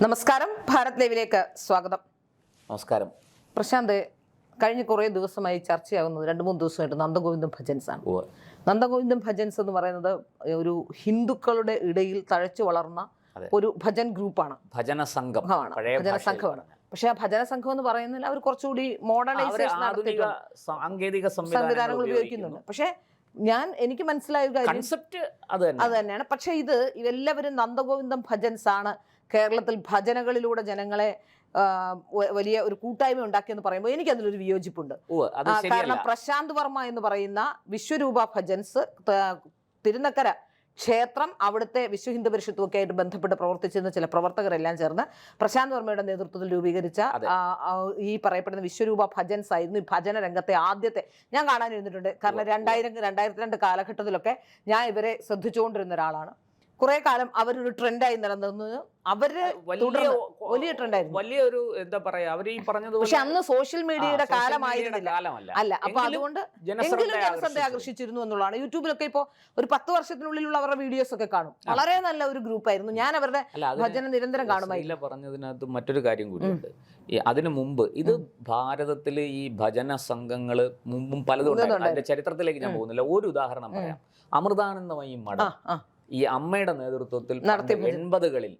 നമസ്കാരം, ഭാരത് ലൈവിലേക്ക് സ്വാഗതം. നമസ്കാരം. പ്രശാന്ത്, കഴിഞ്ഞ കുറേ ദിവസമായി ചർച്ചയാകുന്നത് 2-3 ദിവസമായിട്ട് നന്ദഗോവിന്ദം ഭജൻസ് ആണ്. നന്ദഗോവിന്ദം ഭജൻസ് എന്ന് പറയുന്നത് ഒരു ഹിന്ദുക്കളുടെ ഇടയിൽ തഴച്ചു വളർന്ന ഒരു ഭജൻ ഗ്രൂപ്പാണ്, ഭജന സംഘമാണ്. പക്ഷെ ആ ഭജന സംഘം എന്ന് പറയുന്നതിൽ അവർ കുറച്ചുകൂടി മോഡേണൈസേഷൻ സാങ്കേതിക സംവിധാനങ്ങൾ ഉപയോഗിക്കുന്നുണ്ട്. പക്ഷെ എനിക്ക് മനസ്സിലായ കാര്യം അത് തന്നെയാണ്. പക്ഷെ ഇത് എല്ലാവരും നന്ദഗോവിന്ദം ഭജൻസ് ആണ് കേരളത്തിൽ ഭജനകളിലൂടെ ജനങ്ങളെ വലിയ ഒരു കൂട്ടായ്മ ഉണ്ടാക്കിയെന്ന് പറയുമ്പോൾ എനിക്ക് അതിലൊരു വിയോജിപ്പുണ്ട്. കാരണം പ്രശാന്ത് വർമ്മ എന്ന് പറയുന്ന വിശ്വരൂപ ഭജൻസ് തിരുനക്കര ക്ഷേത്രം, അവിടുത്തെ വിശ്വ ഹിന്ദു പരിഷത്തുമൊക്കെ ആയിട്ട് ബന്ധപ്പെട്ട് പ്രവർത്തിച്ചിരുന്ന ചില പ്രവർത്തകരെല്ലാം ചേർന്ന് പ്രശാന്ത് വർമ്മയുടെ നേതൃത്വത്തിൽ രൂപീകരിച്ച ഈ പറയപ്പെടുന്ന വിശ്വരൂപ ഭജൻസ് ആയിരുന്നു ഈ ഭജന രംഗത്തെ ആദ്യത്തെ. ഞാൻ കാണാനിരുന്നിട്ടുണ്ട്. കാരണം 2002 കാലഘട്ടത്തിലൊക്കെ ഞാൻ ഇവരെ ശ്രദ്ധിച്ചുകൊണ്ടിരുന്ന ഒരാളാണ്. കുറെ കാലം അവരൊരു ട്രെൻഡായി നിലനിന്നത്. അവര് വലിയ ട്രെൻഡായിരുന്നു, വലിയൊരു എന്താ പറയാ അവർ ഈ പറഞ്ഞത്. പക്ഷെ അന്ന് സോഷ്യൽ മീഡിയയുടെ കാലമായിരുന്നില്ല. അല്ല, അപ്പൊ അതുകൊണ്ട് ജനശ്രദ്ധ ആകർഷിച്ചിരുന്നു എന്നുള്ളതാണ്. യൂട്യൂബിലൊക്കെ ഇപ്പോ ഒരു 10 വർഷത്തിനുള്ളിലുള്ള അവരുടെ വീഡിയോസ് ഒക്കെ കാണും. വളരെ നല്ല ഒരു ഗ്രൂപ്പായിരുന്നു. ഞാൻ അവരുടെ ഭജന നിരന്തരം കാണുമായിരുന്നു. പറഞ്ഞതിനകത്ത് മറ്റൊരു കാര്യം കൂടിയുണ്ട്. അതിനു മുമ്പ് ഇത് ഭാരതത്തില് ഈ ഭജന സംഘങ്ങള് മുമ്പും പലതും ഉണ്ടായിരുന്നു. അതിന്റെ ചരിത്രത്തിലേക്ക് ഞാൻ പോകുന്നില്ല. ഒരു ഉദാഹരണം പറയാം. അമൃതാനന്ദമയി മഠം ഈ അമ്മയുടെ നേതൃത്വത്തിൽ 80കളിൽ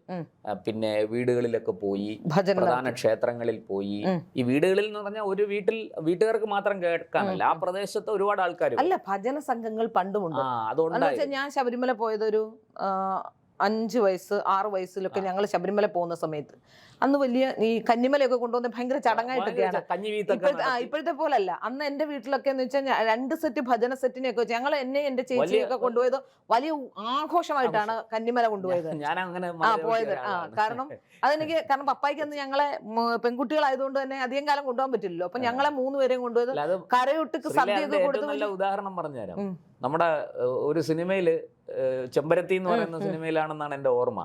പിന്നെ വീടുകളിലൊക്കെ പോയി, പ്രധാന ക്ഷേത്രങ്ങളിൽ പോയി. ഈ വീടുകളിൽ എന്ന് പറഞ്ഞാൽ ഒരു വീട്ടുകാർക്ക് മാത്രം കേൾക്കാനല്ല, ആ പ്രദേശത്ത് ഒരുപാട് ആൾക്കാർ. അല്ല, ഭജന സംഘങ്ങൾ പണ്ടുമുണ്ട്. അതുകൊണ്ട് ഞാൻ ശബരിമല പോയതൊരു 5 വയസ്സ് 6 വയസ്സിലൊക്കെ ഞങ്ങൾ ശബരിമല പോകുന്ന സമയത്ത് അന്ന് വലിയ ഈ കന്നിമലയൊക്കെ കൊണ്ടുവന്ന് ഭയങ്കര ചടങ്ങായിട്ടൊക്കെയാണ്. ഇപ്പോഴത്തെ പോലല്ല. അന്ന് എന്റെ വീട്ടിലൊക്കെ എന്ന് വെച്ചാൽ 2 സെറ്റ് ഭജന സെറ്റിനെയൊക്കെ വെച്ച് ഞങ്ങൾ എന്റെ ചേച്ചിയൊക്കെ കൊണ്ടുപോയത് വലിയ ആഘോഷമായിട്ടാണ് കന്നിമല കൊണ്ടുപോയത്. പോയത് കാരണം പപ്പായ്ക്ക് അന്ന് ഞങ്ങളെ പെൺകുട്ടികളായതുകൊണ്ട് തന്നെ അധികം കാലം കൊണ്ടുപോകാൻ പറ്റില്ലല്ലോ. അപ്പൊ ഞങ്ങളെ 3 പേരെയും കൊണ്ടുപോയത് കരയൊട്ടുക്ക് സദ്യയൊക്കെ കൊടുത്ത്. നല്ല ഉദാഹരണം പറഞ്ഞുതരാം. നമ്മുടെ ഒരു സിനിമയില് ചെമ്പരത്തി എന്ന് പറയുന്ന സിനിമയിലാണെന്നാണ് എന്റെ ഓർമ്മ.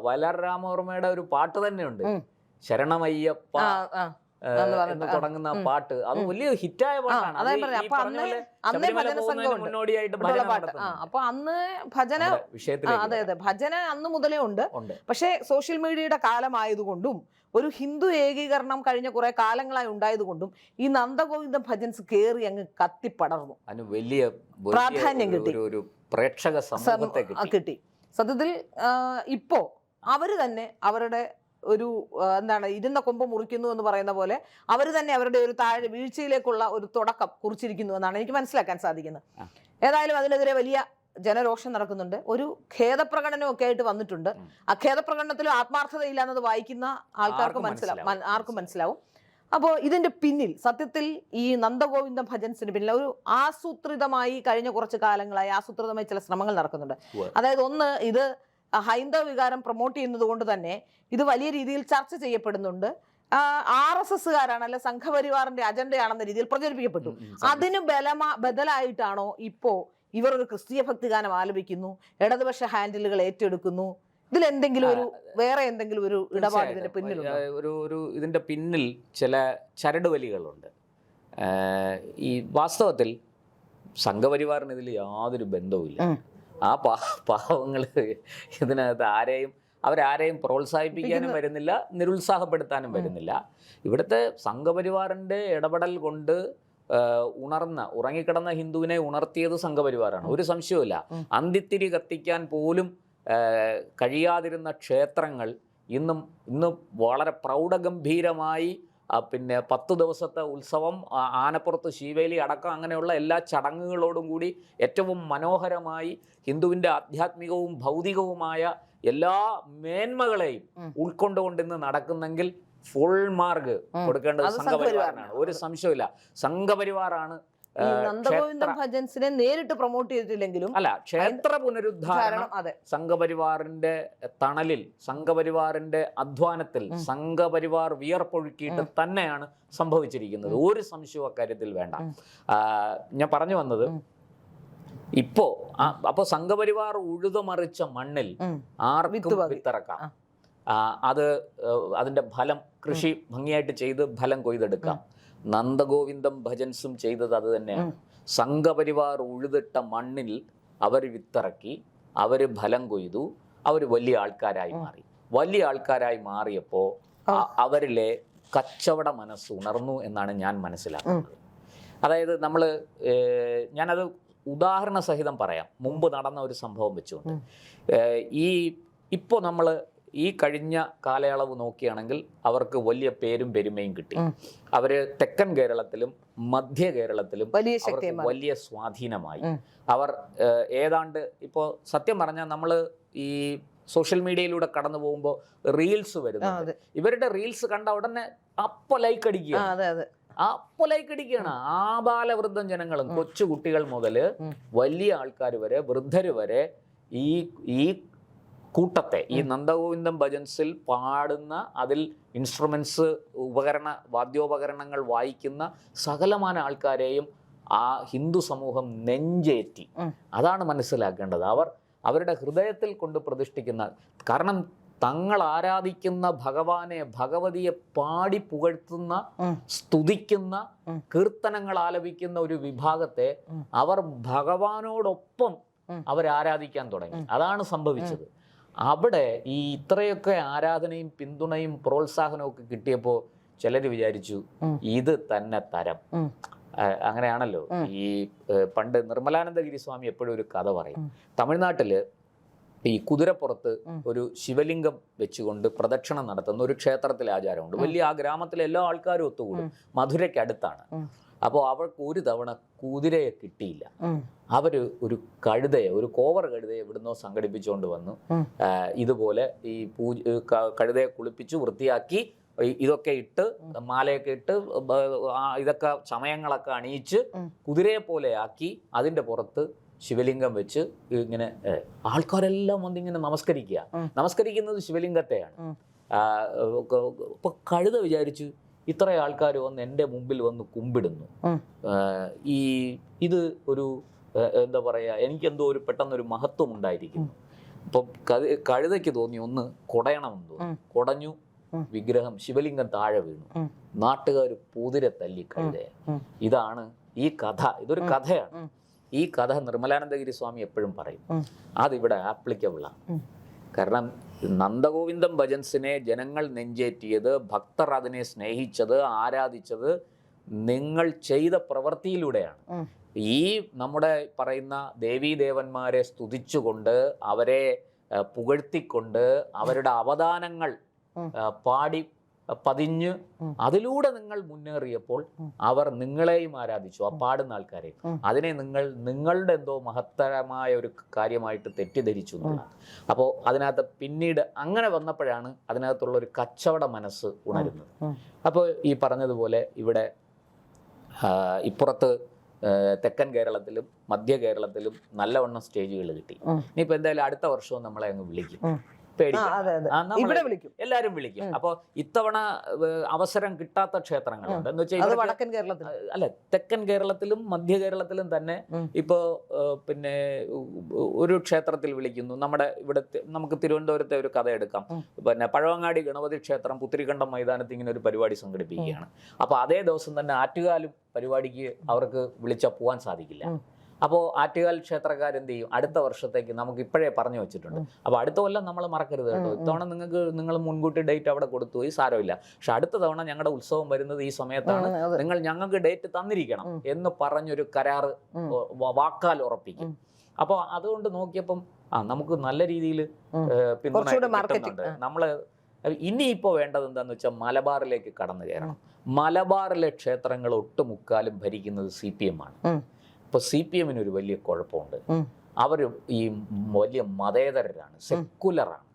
വയലാർ രാമവർമ്മയുടെ ഒരു പാട്ട് തന്നെയുണ്ട്, ശരണമയ്യപ്പ എന്ന് തുടങ്ങുന്ന പാട്ട്. അത് വലിയ ഹിറ്റായ പാട്ടാണ്. മുന്നോടിയായിട്ട് അപ്പൊ അന്ന് ഭജന ഭജന അന്ന് മുതലേ ഉണ്ട്. പക്ഷെ സോഷ്യൽ മീഡിയയുടെ കാലമായതുകൊണ്ടും ഒരു ഹിന്ദു ഏകീകരണം കഴിഞ്ഞ കുറെ കാലങ്ങളായി ഉണ്ടായതുകൊണ്ടും ഈ നന്ദഗോവിന്ദ ഭജൻസ് കേറി അങ്ങ് കത്തിപ്പടർന്നു. അതിന് വലിയ പ്രാധാന്യം കിട്ടി, പ്രേക്ഷക സമൂഹത്തെ കിട്ടി. സത്യത്തിൽ ഇപ്പോ അവര് തന്നെ അവരുടെ ഒരു ഇരുന്ന കൊമ്പ് മുറിക്കുന്നു എന്ന് പറയുന്ന പോലെ അവർ തന്നെ അവരുടെ ഒരു വീഴ്ചയിലേക്കുള്ള ഒരു തുടക്കം കുറിച്ചിരിക്കുന്നു എന്നാണ് എനിക്ക് മനസ്സിലാക്കാൻ സാധിക്കുന്നത്. ഏതായാലും അതിനെതിരെ വലിയ ജനരോഷം നടക്കുന്നുണ്ട്. ഒരു ഖേദപ്രകടനമൊക്കെ ആയിട്ട് വന്നിട്ടുണ്ട്. ആ ഖേദപ്രകടനത്തിലും ആത്മാർത്ഥതയില്ല എന്നത് വായിക്കുന്ന ആർക്കും മനസ്സിലാവും. അപ്പോൾ ഇതിന്റെ പിന്നിൽ സത്യത്തിൽ ഈ നന്ദഗോവിന്ദം ഭജൻസിന് പിന്നിൽ ഒരു ആസൂത്രിതമായി കഴിഞ്ഞ കുറച്ച് കാലങ്ങളായി ആസൂത്രിതമായി ചില ശ്രമങ്ങൾ നടക്കുന്നുണ്ട്. അതായത് ഒന്ന്, ഇത് ഹൈന്ദവ വികാരം പ്രൊമോട്ട് ചെയ്യുന്നത് കൊണ്ട് തന്നെ ഇത് വലിയ രീതിയിൽ ചർച്ച ചെയ്യപ്പെടുന്നുണ്ട്. RSSകാരാണ് അല്ലെ സംഘപരിവാറിന്റെ അജണ്ടയാണെന്ന രീതിയിൽ പ്രചരിപ്പിക്കപ്പെട്ടു. അതിന് ബദലായിട്ടാണോ ഇപ്പോ ഇവർ ഒരു ക്രിസ്തീയ ഭക്തിഗാനം ആലപിക്കുന്നു, ഇടതുപക്ഷ ഹാൻഡിലുകൾ ഏറ്റെടുക്കുന്നു? ഇതിലെന്തെങ്കിലും വേറെ എന്തെങ്കിലും ഒരു ഇടപാട് ഇതിന്റെ പിന്നിലുണ്ടോ? ഇതിന്റെ പിന്നിൽ ചില ചരടുവലികളുണ്ട്. ഈ വാസ്തവത്തിൽ സംഘപരിവാറിന് ഇതിൽ യാതൊരു ബന്ധവുമില്ല. ആ പാവങ്ങൾ ഇതിനകത്ത് അവരാരെയും പ്രോത്സാഹിപ്പിക്കാനും വരുന്നില്ല, നിരുത്സാഹപ്പെടുത്താനും വരുന്നില്ല. ഇവിടുത്തെ സംഘപരിവാറിന്റെ ഇടപെടൽ കൊണ്ട് ഉറങ്ങിക്കിടന്ന ഹിന്ദുവിനെ ഉണർത്തിയത് സംഘപരിവാറാണ്, ഒരു സംശയവുമില്ല. അന്തിത്തിരി കത്തിക്കാൻ പോലും കഴിയാതിരുന്ന ക്ഷേത്രങ്ങൾ ഇന്ന് വളരെ പ്രൗഢഗംഭീരമായി പിന്നെ 10 ദിവസത്തെ ഉത്സവം, ആനപ്പുറത്ത് ശീവേലി അടക്കം അങ്ങനെയുള്ള എല്ലാ ചടങ്ങുകളോടും കൂടി ഏറ്റവും മനോഹരമായി ഹിന്ദുവിൻ്റെ ആധ്യാത്മികവും ഭൗതികവുമായ എല്ലാ മേന്മകളെയും ഉൾക്കൊണ്ടുകൊണ്ടിന്ന് നടക്കുന്നെങ്കിൽ ഫുൾ മാർക്ക് കൊടുക്കേണ്ടത് സംഘപരിവാറിനാണ്, ഒരു സംശയമില്ല. സംഘപരിവാറാണ് നന്ദഗോവിന്ദം ഭജൻസിനെ നേരിട്ട് പ്രൊമോട്ട് ചെയ്തിട്ടില്ലെങ്കിലും അല്ല, ക്ഷേത്ര പുനരുദ്ധാരണം സംഘപരിവാറിന്റെ തണലിൽ, സംഘപരിവാറിന്റെ അധ്വാനത്തിൽ, സംഘപരിവാർ വിയർപ്പൊഴുക്കിയിട്ട് തന്നെയാണ് സംഭവിച്ചിരിക്കുന്നത്. ഒരു സംശയവും അക്കാര്യത്തിൽ വേണ്ട. ഞാൻ പറഞ്ഞു വന്നത്, അപ്പോ സംഘപരിവാർ ഉഴുതുമറിച്ച മണ്ണിൽ ആർക്കും വിത്തിറക്കാം. അതിന്റെ ഫലം കൃഷി ഭംഗിയായിട്ട് ചെയ്ത് ഫലം കൊയ്തെടുക്കാം. നന്ദഗോവിന്ദം ഭജൻസും ചെയ്തത് അത് തന്നെയാണ്. സംഘപരിവാർ ഉഴുതിട്ട മണ്ണിൽ അവർ വിത്തിറക്കി, അവർ ഫലം കൊയ്തു, അവർ വലിയ ആൾക്കാരായി മാറി. വലിയ ആൾക്കാരായി മാറിയപ്പോൾ അവരിലെ കച്ചവട മനസ്സ് ഉണർന്നു എന്നാണ് ഞാൻ മനസ്സിലാക്കുന്നത്. അതായത് ഞാനത് ഉദാഹരണ സഹിതം പറയാം, മുമ്പ് നടന്ന ഒരു സംഭവം വെച്ചുകൊണ്ട്. ഇപ്പോൾ നമ്മൾ ഈ കഴിഞ്ഞ കാലയളവ് നോക്കുകയാണെങ്കിൽ അവർക്ക് വലിയ പേരും പെരുമയും കിട്ടി. അവർ തെക്കൻ കേരളത്തിലും മധ്യ കേരളത്തിലും അവർക്ക് വലിയ സ്വാധീനമായി. അവർ ഏതാണ്ട് ഇപ്പോൾ സത്യം പറഞ്ഞാൽ നമ്മൾ ഈ സോഷ്യൽ മീഡിയയിലൂടെ കടന്നു പോകുമ്പോൾ റീൽസ് വരുന്നുണ്ട്. ഇവരുടെ റീൽസ് കണ്ട ഉടനെ അപ്പൊ ലൈക്ക് അടിക്കുകയാണ്. ആബാലവൃദ്ധം ജനങ്ങളും, കൊച്ചു കുട്ടികൾ മുതൽ വലിയ ആൾക്കാർ വരെ, വൃദ്ധര് വരെ ഈ കൂട്ടത്തെ, ഈ നന്ദഗോവിന്ദം ഭജൻസിൽ പാടുന്ന, അതിൽ ഇൻസ്ട്രുമെന്റ്സ്, വാദ്യോപകരണങ്ങൾ വായിക്കുന്ന സകലമാന ആൾക്കാരെയും ആ ഹിന്ദു സമൂഹം നെഞ്ചേറ്റി. അതാണ് മനസ്സിലാക്കേണ്ടത്. അവരുടെ ഹൃദയത്തിൽ കൊണ്ട് പ്രതിഷ്ഠിക്കുന്ന, കാരണം തങ്ങൾ ആരാധിക്കുന്ന ഭഗവാനെ, ഭഗവതിയെ പാടി പുകഴ്ത്തുന്ന, സ്തുതിക്കുന്ന, കീർത്തനങ്ങൾ ആലപിക്കുന്ന ഒരു വിഭാഗത്തെ അവർ ഭഗവാനോടൊപ്പം അവരാരാധിക്കാൻ തുടങ്ങി. അതാണ് സംഭവിച്ചത്. അവിടെ ഈ ഇത്രയൊക്കെ ആരാധനയും പിന്തുണയും പ്രോത്സാഹനവും ഒക്കെ കിട്ടിയപ്പോൾ ചിലർ വിചാരിച്ചു ഇത് തന്നെ തരം. അങ്ങനെയാണല്ലോ. ഈ പണ്ട് നിർമ്മലാനന്ദഗിരി സ്വാമി എപ്പോഴും ഒരു കഥ പറയും. തമിഴ്നാട്ടില് ഈ കുതിരപ്പുറത്ത് ഒരു ശിവലിംഗം വെച്ചുകൊണ്ട് പ്രദക്ഷിണം നടത്തുന്ന ഒരു ക്ഷേത്രത്തിലെ ആചാരമുണ്ട്. വലിയ ആ ഗ്രാമത്തിലെ എല്ലാ ആൾക്കാരും ഒത്തുകൂടും. മധുരയ്ക്ക് അടുത്താണ്. അപ്പോൾ അവർക്ക് ഒരു തവണ കുതിരയെ കിട്ടിയില്ല. അവര് ഒരു കോവർ കഴുതയെ എവിടുന്നോ സംഘടിപ്പിച്ചുകൊണ്ട് വന്നു. ഇതുപോലെ ഈ കഴുതയെ കുളിപ്പിച്ചു വൃത്തിയാക്കി, ഇതൊക്കെ ഇട്ട്, മാലയൊക്കെ ഇട്ട്, ഇതൊക്കെ ചമയങ്ങളൊക്കെ അണിയിച്ച് കുതിരയെ പോലെ ആക്കി അതിൻ്റെ പുറത്ത് ശിവലിംഗം വെച്ച് ഇങ്ങനെ ആൾക്കാരെല്ലാം വന്നിങ്ങനെ നമസ്കരിക്കുന്നത് ശിവലിംഗത്തെയാണ്. ഇപ്പൊ കഴുത വിചാരിച്ചു ഇത്ര ആൾക്കാർ വന്ന് എൻ്റെ മുമ്പിൽ വന്ന് കുമ്പിടുന്നു, ഇത് ഒരു എന്താ പറയാ, എനിക്കെന്തോ പെട്ടെന്നൊരു മഹത്വം ഉണ്ടായിരിക്കുന്നു. അപ്പം കഴുതയ്ക്ക് തോന്നി ഒന്ന് കുടയണമെന്ന് തോന്നി. കുടഞ്ഞു, വിഗ്രഹം ശിവലിംഗം താഴെ വീണു. നാട്ടുകാർ പൂതിരെ തല്ലി കഴുതയെ. ഇതാണ് ഈ കഥ. ഇതൊരു കഥയാണ്. ഈ കഥ നിർമ്മലാനന്ദഗിരി സ്വാമി എപ്പോഴും പറയും. അതിവിടെ ആപ്ലിക്കബിളാണ്. കാരണം നന്ദഗോവിന്ദം ഭജൻസിനെ ജനങ്ങൾ നെഞ്ചേറ്റിയത്, ഭക്തർ അതിനെ സ്നേഹിച്ചത്, ആരാധിച്ചത് നിങ്ങൾ ചെയ്ത പ്രവൃത്തിയിലൂടെയാണ്. ഈ നമ്മുടെ പറയുന്ന ദേവീദേവന്മാരെ സ്തുതിച്ചുകൊണ്ട്, അവരെ പുകഴ്ത്തിക്കൊണ്ട്, അവരുടെ അവദാനങ്ങൾ പാടി പതിഞ്ഞ് അതിലൂടെ നിങ്ങൾ മുന്നേറിയപ്പോൾ അവർ നിങ്ങളെയും ആരാധിച്ചു, ആ പാടുന്ന ആൾക്കാരെ. അതിനെ നിങ്ങളുടെ എന്തോ മഹത്തരമായ ഒരു കാര്യമായിട്ട് തെറ്റിദ്ധരിച്ചു എന്നുള്ളതാണ്. അപ്പോൾ അതിനകത്ത് പിന്നീട് അങ്ങനെ വന്നപ്പോഴാണ് അതിനകത്തുള്ള ഒരു കച്ചവട മനസ്സ് ഉണരുന്നത്. അപ്പോൾ ഈ പറഞ്ഞതുപോലെ ഇവിടെ ഇപ്പുറത്ത് തെക്കൻ കേരളത്തിലും മധ്യ കേരളത്തിലും നല്ലവണ്ണം സ്റ്റേജുകൾ കിട്ടി. ഇനിയിപ്പോൾ എന്തായാലും അടുത്ത വർഷവും നമ്മളെ അങ്ങ് വിളിക്കും. എല്ലാരും വിളിക്കും. അപ്പൊ ഇത്തവണ അവസരം കിട്ടാത്ത ക്ഷേത്രങ്ങളുണ്ട് എന്ന് വെച്ചാൽ അല്ല, തെക്കൻ കേരളത്തിലും മധ്യ കേരളത്തിലും തന്നെ ഇപ്പോ പിന്നെ ഒരു ക്ഷേത്രത്തിൽ വിളിക്കുന്നു. നമ്മുടെ ഇവിടുത്തെ, നമുക്ക് തിരുവനന്തപുരത്തെ ഒരു കഥ എടുക്കാം. പിന്നെ പഴവങ്ങാടി ഗണപതി ക്ഷേത്രം പുത്തിരിക്കണ്ടം മൈതാനത്ത് ഇങ്ങനെ ഒരു പരിപാടി സംഘടിപ്പിക്കുകയാണ്. അപ്പൊ അതേ ദിവസം തന്നെ ആറ്റുകാലും പരിപാടിക്ക് അവർക്ക് വിളിച്ചാൽ പോകാൻ സാധിക്കില്ല. അപ്പോൾ ആറ്റുകാൽ ക്ഷേത്രക്കാരെന്ത് ചെയ്യും, അടുത്ത വർഷത്തേക്ക് നമുക്ക് ഇപ്പോഴേ പറഞ്ഞു വെച്ചിട്ടുണ്ട്. അപ്പോൾ അടുത്ത കൊല്ലം നമ്മൾ മറക്കരുത് കേട്ടോ, ഇത്തവണ നിങ്ങൾ മുൻകൂട്ടി ഡേറ്റ് അവിടെ കൊടുത്തു, ഈ സാരമില്ല, പക്ഷെ അടുത്ത തവണ ഞങ്ങളുടെ ഉത്സവം വരുന്നത് ഈ സമയത്താണ്, നിങ്ങൾ ഞങ്ങൾക്ക് ഡേറ്റ് തന്നിരിക്കണം എന്ന് പറഞ്ഞൊരു കരാറ് വാക്കാൽ ഉറപ്പിക്കും. അപ്പോൾ അതുകൊണ്ട് നോക്കിയപ്പം നമുക്ക് നല്ല രീതിയിൽ പിന്തുണ കിട്ടുന്നുണ്ട്. നമ്മൾ ഇനിയിപ്പോൾ വേണ്ടത് എന്താണെന്ന് വെച്ചാൽ മലബാറിലേക്ക് കടന്നു കയറണം. മലബാറിലെ ക്ഷേത്രങ്ങൾ ഒട്ടുമുക്കാലും ഭരിക്കുന്നത് CPM ആണ്. ഇപ്പോൾ CPM ഒരു വലിയ കുഴപ്പമുണ്ട്. അവർ ഈ വലിയ മതേതരരാണ്, സെക്കുലറാണ്.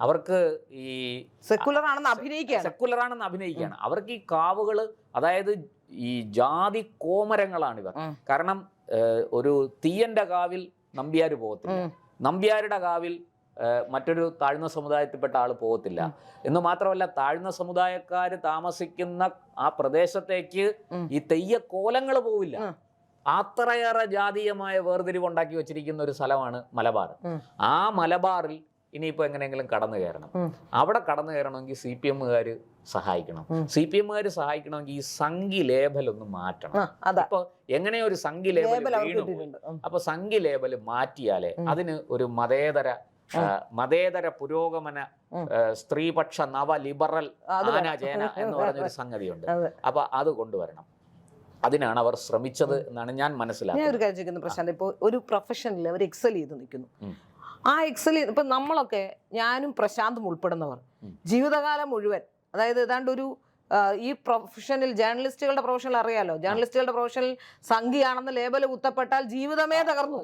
അവർക്ക് ഈ സെക്കുലറാണെന്ന് അഭിനയിക്കുകയാണ്. അവർക്ക് ഈ കാവുകൾ, അതായത് ഈ ജാതി കോമരങ്ങളാണ് ഇവർ. കാരണം ഒരു തീയന്റെ കാവിൽ നമ്പ്യാർ പോകത്തില്ല, നമ്പ്യാരുടെ കാവിൽ മറ്റൊരു താഴ്ന്ന സമുദായത്തിൽപ്പെട്ട ആൾ പോകത്തില്ല എന്ന് മാത്രമല്ല, താഴ്ന്ന സമുദായക്കാർ താമസിക്കുന്ന ആ പ്രദേശത്തേക്ക് ഈ തെയ്യക്കോലങ്ങൾ പോവില്ല. അത്രയേറെ ജാതീയമായ വേർതിരിവ് ഉണ്ടാക്കി വെച്ചിരിക്കുന്ന ഒരു സ്ഥലമാണ് മലബാർ. ആ മലബാറിൽ ഇനിയിപ്പോൾ എങ്ങനെയെങ്കിലും കടന്നു കയറണം. അവിടെ കടന്നു കയറണമെങ്കിൽ CPM സഹായിക്കണം. CPM സഹായിക്കണമെങ്കിൽ ഈ സംഘി ലേബൽ ഒന്ന് മാറ്റണം. അപ്പൊ എങ്ങനെ ഒരു സംഘി ലേബൽ വീണു, അപ്പൊ സംഘി ലേബൽ മാറ്റിയാലേ അതിന് ഒരു മതേതര മതേതര പുരോഗമന സ്ത്രീപക്ഷ നവ ലിബറൽ ആനാചേന എന്ന് പറഞ്ഞൊരു സംഗതിയുണ്ട്. അപ്പൊ അത് കൊണ്ടുവരണം. അതിനാണ് അവർ ശ്രമിച്ചത് എന്നാണ് ഞാൻ മനസ്സിലാക്കുന്നത്. ഞാൻ ഒരു കാര്യം ചോദിക്കുന്നു പ്രശാന്ത്, ഇപ്പോൾ ഒരു പ്രൊഫഷനിൽ അവർ എക്സൽ ചെയ്ത് നിൽക്കുന്നു. ആ എക്സൽ ഇപ്പൊ നമ്മളൊക്കെ, ഞാനും പ്രശാന്തും ഉൾപ്പെടുന്നവർ ജീവിതകാലം മുഴുവൻ, അതായത് ഏതാണ്ട് ഒരു ഈ പ്രൊഫഷനിൽ, ജേർണലിസ്റ്റുകളുടെ പ്രൊഫഷനിൽ അറിയാലോ, ജേർണലിസ്റ്റുകളുടെ പ്രൊഫഷനിൽ സംഘിയാണെന്ന് ലേബൽ കുത്തപ്പെട്ടാൽ ജീവിതമേ തകർന്നു.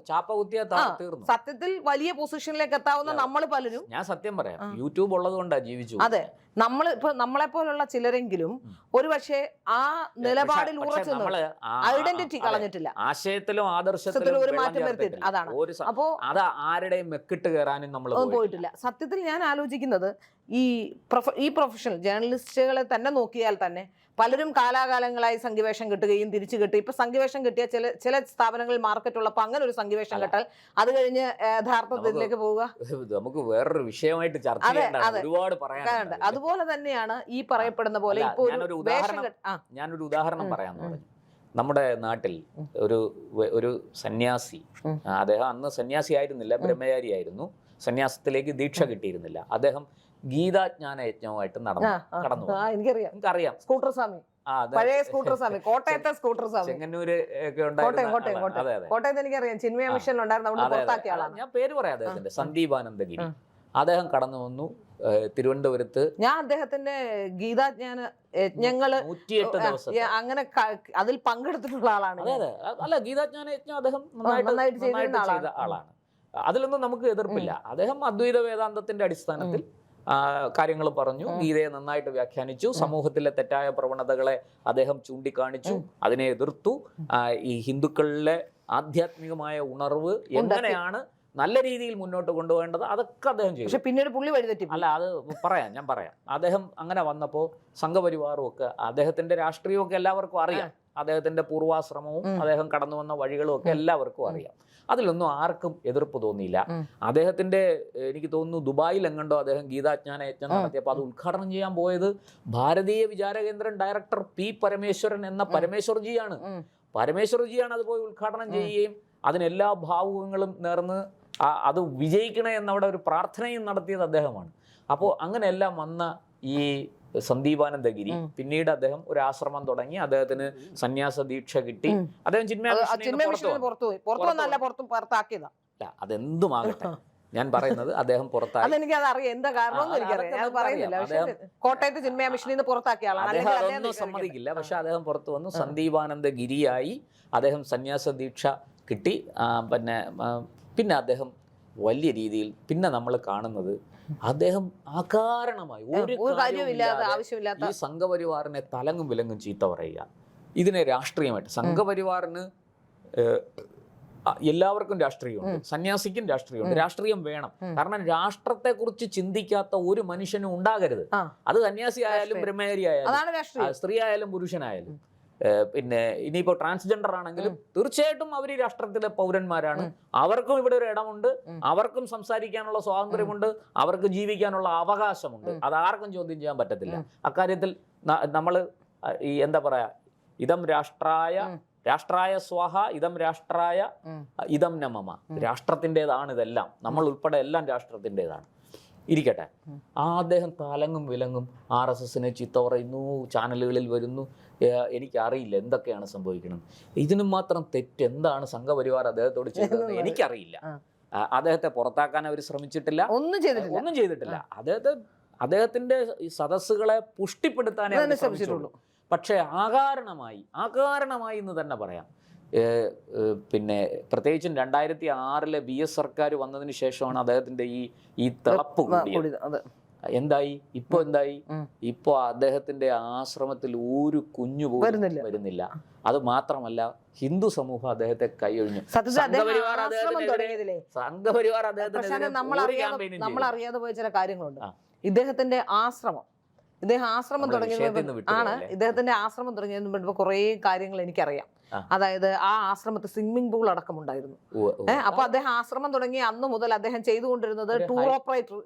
സത്യത്തിൽ വലിയ പൊസിഷനിലേക്ക് എത്താവുന്ന നമ്മൾ പലരും, ഞാൻ സത്യം പറയാം, യൂട്യൂബ് ഉള്ളത് കൊണ്ടാണ് ജീവിച്ചു. അതെ, നമ്മളെ പോലുള്ള ചിലരെങ്കിലും ഒരു പക്ഷേ ആ നിലപാടിൽ ഉറച്ചു ഐഡന്റിറ്റി കളഞ്ഞിട്ടില്ല, ആശയത്തിലും ആദർശത്തിലും ഒരു മാറ്റം വരുത്തിയിട്ടില്ല. അതാണ്. അപ്പോ അത് ആരുടെയും മെക്കിട്ട് കയറാനും നമ്മൾ പോയിട്ടില്ല. സത്യത്തിൽ ഞാൻ ആലോചിക്കുന്നത് ഈ പ്രൊഫഷണൽ ജേർണലിസ്റ്റുകളെ തന്നെ നോക്കിയാൽ തന്നെ പലരും കാലാകാലങ്ങളായി സംഘിവേഷം കിട്ടുകയും തിരിച്ചു കിട്ടി. ഇപ്പൊ സംഘിവേഷം കിട്ടിയ ചില സ്ഥാപനങ്ങളിൽ മാർക്കറ്റ് ഉള്ളപ്പോൾ അങ്ങനെ ഒരു സംഘിവേഷം കിട്ടാൽ അത് കഴിഞ്ഞ് യഥാർത്ഥത്തിലേക്ക് പോവുക നമുക്ക് വേറൊരു വിഷയമായിട്ട് ചർച്ച ചെയ്യേണ്ട ഒരുപാട് പറയാനുണ്ട്. അതുപോലെ തന്നെയാണ് ഈ പറയപ്പെടുന്ന പോലെ ഇപ്പൊ ഞാനൊരു ഉദാഹരണം പറയാന്ന് പറഞ്ഞു. നമ്മുടെ നാട്ടിൽ ഒരു സന്യാസി, അദ്ദേഹം അന്ന് സന്യാസി ആയിരുന്നില്ല, ബ്രഹ്മചാരി ആയിരുന്നു, സന്യാസത്തിലേക്ക് ദീക്ഷ കിട്ടിയിരുന്നില്ല. അദ്ദേഹം ഗീതാജ്ഞാന യജ്ഞവുമായിട്ട് കടന്നു. എനിക്കറിയാം. സ്കൂട്ടർ സ്വാമി, പഴയ സ്കൂട്ടർ സ്വാമി, കോട്ടയത്തെ സ്കൂട്ടർ സ്വാമി, ചെങ്ങന്നൂര് ഒക്കെ കോട്ടയത്ത് എനിക്കറിയാം, ചിന്മയ മിഷനിലുണ്ടായിരുന്നു. ഞാൻ പേര് പറയാം അദ്ദേഹത്തിന്റെ, സന്ദീപാനന്ദഗിരി. അദ്ദേഹം കടന്നു വന്നു തിരുവനന്തപുരത്ത്. ഞാൻ അദ്ദേഹത്തിന്റെ ഗീതാജ്ഞാന യജ്ഞങ്ങള് 108 ദിവസം അങ്ങനെ അതിൽ പങ്കെടുത്തിട്ടുള്ള ആളാണ്. അല്ല, ഗീതാജ്ഞാന യജ്ഞം അദ്ദേഹം നന്നായിട്ട് ചെയ്ത ആളാണ്. അതിലൊന്നും നമുക്ക് എതിർപ്പില്ല. അദ്ദേഹം അദ്വൈത വേദാന്തത്തിന്റെ അടിസ്ഥാനത്തിൽ കാര്യങ്ങൾ പറഞ്ഞു, ഗീതയെ നന്നായിട്ട് വ്യാഖ്യാനിച്ചു, സമൂഹത്തിലെ തെറ്റായ പ്രവണതകളെ അദ്ദേഹം ചൂണ്ടിക്കാണിച്ചു, അതിനെ എതിർത്തു. ഈ ഹിന്ദുക്കളിലെ ആധ്യാത്മികമായ ഉണർവ് എങ്ങനെയാണ് നല്ല രീതിയിൽ മുന്നോട്ട് കൊണ്ടുപോകേണ്ടത് അതൊക്കെ അദ്ദേഹം ചെയ്തു. പക്ഷെ പിന്നീട് പുള്ളി വഴിതെറ്റി. അല്ല, അത് ഞാൻ പറയാം. അദ്ദേഹം അങ്ങനെ വന്നപ്പോൾ സംഘപരിവാറും ഒക്കെ, അദ്ദേഹത്തിന്റെ രാഷ്ട്രീയമൊക്കെ എല്ലാവർക്കും അറിയാം, അദ്ദേഹത്തിന്റെ പൂർവാശ്രമവും അദ്ദേഹം കടന്നു വന്ന വഴികളും ഒക്കെ എല്ലാവർക്കും അറിയാം. അതിലൊന്നും ആർക്കും എതിർപ്പ് തോന്നിയില്ല. അദ്ദേഹത്തിന്റെ, എനിക്ക് തോന്നുന്നു ദുബായിൽ എങ്ങണ്ടോ അദ്ദേഹം ഗീതാജ്ഞാന യജ്ഞം നടത്തിയപ്പോൾ അത് ഉദ്ഘാടനം ചെയ്യാൻ പോയത് ഭാരതീയ വിചാരകേന്ദ്രം ഡയറക്ടർ പി പരമേശ്വരൻ എന്ന പരമേശ്വർജിയാണ്. പരമേശ്വർജിയാണ് അത് പോയി ഉദ്ഘാടനം ചെയ്യുകയും അതിനെല്ലാ ഭാവുകങ്ങളും നേർന്ന് അത് വിജയിക്കണേ എന്നവിടെ ഒരു പ്രാർത്ഥനയും നടത്തിയത് അദ്ദേഹമാണ്. അപ്പോൾ അങ്ങനെയെല്ലാം വന്ന ഈ സന്ദീപാനന്ദഗിരി പിന്നീട് അദ്ദേഹം ഒരു ആശ്രമം തുടങ്ങി, അദ്ദേഹത്തിന് സന്യാസ ദീക്ഷ കിട്ടി. അദ്ദേഹം അതെന്തുമാകട്ടെ, ഞാൻ പറയുന്നത് അദ്ദേഹം പുറത്താക്കി. അതൊന്നും സമ്മതിക്കില്ല. പക്ഷെ അദ്ദേഹം പുറത്തു വന്നു, സന്ദീപാനന്ദഗിരിയായി. അദ്ദേഹം സന്യാസ ദീക്ഷ കിട്ടി. പിന്നെ അദ്ദേഹം വലിയ രീതിയിൽ പിന്നെ നമ്മൾ കാണുന്നത് അദ്ദേഹം അകാരണമായി ഒരു കാര്യമില്ലാതെ ഈ സംഘപരിവാറിനെ തലങ്ങും വിലങ്ങും ചീത്ത പറയുക. ഇതിനെ രാഷ്ട്രീയമായിട്ട്, സംഘപരിവാറിന് എല്ലാവർക്കും രാഷ്ട്രീയമുണ്ട്, സന്യാസിക്കും രാഷ്ട്രീയമുണ്ട്. രാഷ്ട്രീയം വേണം. കാരണം രാഷ്ട്രത്തെ കുറിച്ച് ചിന്തിക്കാത്ത ഒരു മനുഷ്യനും ഉണ്ടാകരുത്. അത് സന്യാസി ആയാലും ബ്രഹ്മചാരി ആയാലും സ്ത്രീ ആയാലും പുരുഷനായാലും. പിന്നെ ഇനിയിപ്പോൾ ട്രാൻസ്ജെൻഡർ ആണെങ്കിലും തീർച്ചയായിട്ടും അവർ ഈ രാഷ്ട്രത്തിലെ പൗരന്മാരാണ്. അവർക്കും ഇവിടെ ഒരു ഇടമുണ്ട്, അവർക്കും സംസാരിക്കാനുള്ള സ്വാതന്ത്ര്യമുണ്ട്, അവർക്ക് ജീവിക്കാനുള്ള അവകാശമുണ്ട്. അത് ആർക്കും ചോദ്യം ചെയ്യാൻ പറ്റത്തില്ല. അക്കാര്യത്തിൽ നമ്മൾ ഈ എന്താ പറയാ, ഇതം രാഷ്ട്രായ സ്വാഹ, ഇതം രാഷ്ട്രായ ഇതം നമമ. രാഷ്ട്രത്തിൻ്റെതാണ് ഇതെല്ലാം, നമ്മൾ ഉൾപ്പെടെ എല്ലാം രാഷ്ട്രത്തിൻ്റെതാണ്. ഇരിക്കട്ടെ, അദ്ദേഹം തലങ്ങും വിലങ്ങും RSSനെ ചീത്ത പറയുന്നു, ചാനലുകളിൽ വരുന്നു. എനിക്കറിയില്ല എന്തൊക്കെയാണ് സംഭവിക്കുന്നത്. ഇതിനും മാത്രം തെറ്റ് എന്താണ് സംഘപരിവാർ അദ്ദേഹത്തോട് ചെയ്തതെന്ന് എനിക്കറിയില്ല. അദ്ദേഹത്തെ പുറത്താക്കാൻ അവർ ശ്രമിച്ചിട്ടില്ല, ഒന്നും ചെയ്തിട്ടില്ല. അദ്ദേഹത്തിന്റെ സദസ്സുകളെ പുഷ്ടിപ്പെടുത്താനേ ശ്രമിച്ചിട്ടുള്ളൂ. പക്ഷേ അകാരണമായി എന്ന് തന്നെ പറയാം. പിന്നെ പ്രത്യേകിച്ചും 2006 BS സർക്കാർ വന്നതിന് ശേഷമാണ് അദ്ദേഹത്തിന്റെ ഈ തിളപ്പ് കൂടിയത്. എന്തായി ഇപ്പൊ അദ്ദേഹത്തിന്റെ ആശ്രമത്തിൽ ഒരു കുഞ്ഞു പോലും വരുന്നില്ല. അത് മാത്രമല്ല, ഹിന്ദു സമൂഹം അദ്ദേഹത്തെ കൈയൊഴിഞ്ഞു. സംഘപരിവാർ നമ്മൾ അറിയാതെ പോയ ചില കാര്യങ്ങളുണ്ട്. ഇദ്ദേഹത്തിന്റെ ആശ്രമം തുടങ്ങിയതിന് മുൻപ് കുറേ കാര്യങ്ങൾ എനിക്കറിയാം. അതായത് ആ ആശ്രമത്തിൽ സ്വിമ്മിംഗ് പൂൾ അടക്കം ഉണ്ടായിരുന്നു. അപ്പൊ അദ്ദേഹം ആശ്രമം തുടങ്ങി അന്ന് മുതൽ അദ്ദേഹം ചെയ്തുകൊണ്ടിരുന്നത് ടൂർ ഓപ്പറേറ്റർ,